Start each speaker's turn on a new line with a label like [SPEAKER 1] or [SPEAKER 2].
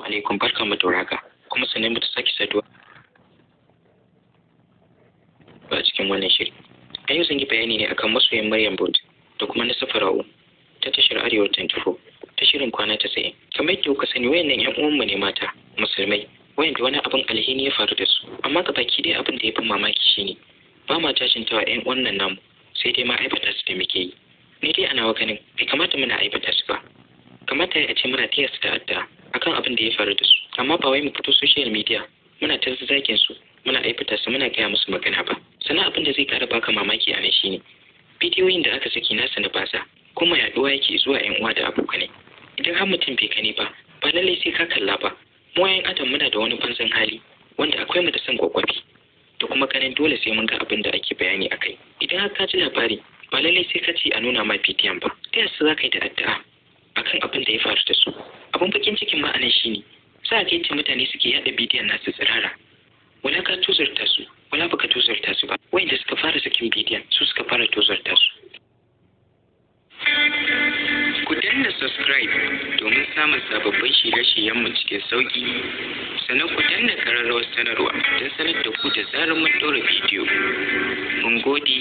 [SPEAKER 1] alaikum, barkanmu da warhaka, kuma sanin mu ta sake saduwa a cikin wannan shiri. A yau zan yi bayani ne akan masoyan Maryam da kuma na safara'u ta tashar Arewa 24 ta shirin kwana 90. Kamar yadda kuka sani wayannan ƴan uwanmu ne mata musulmai wayanda wani abin alheri ya faru da su, amma gabaki dai abin da ya fi mamaki shine ba ma jajintawa ƴan wannan namu, sai dai ma aibata su da muke yi. Ni dai ana ganin bai kamata muna aibata su ba, kamata ya ce muna taya su da addu'a akan abin da ya faru da su, amma ba wai mu fito social media muna ta zagin su muna aibata su muna gaya musu magana ba. Sannan abin da zai kara baka mamaki a nan shine bidiyoyin da aka saki nasa na basa kuma yaduwa yake zuwa ƴan uwa da abokanai. Idan har mutum bai gani ba lallai sai ka kalla ba. Mu ƴan adam muna da wani banzan hali wanda akwai mu da son gwagwafi da kuma ganin dole sai mun ga abin da ake bayani akai. Idan har ka ji labari ba lallai sai ka ce a nuna ma bidiyon ba. Ta yasa za ka yi da addu'a akan abin da ya faru da su? Abin bakin cikin ma'anar shine za a ga yadda mutane suke yaɗa bidiyon nasu tsirara. Wala ka tozarta su, wala baka tozarta su ba. Wayanda suka fara sakin bidiyon su suka fara tozarta su. Ku danna subscribe domin samun sababbin shirye-shiryenmu cikin sauƙi. Sannan ku danna ƙararrawar sanarwa don sanar da ku da zarar mun ɗora bidiyo. Mun gode.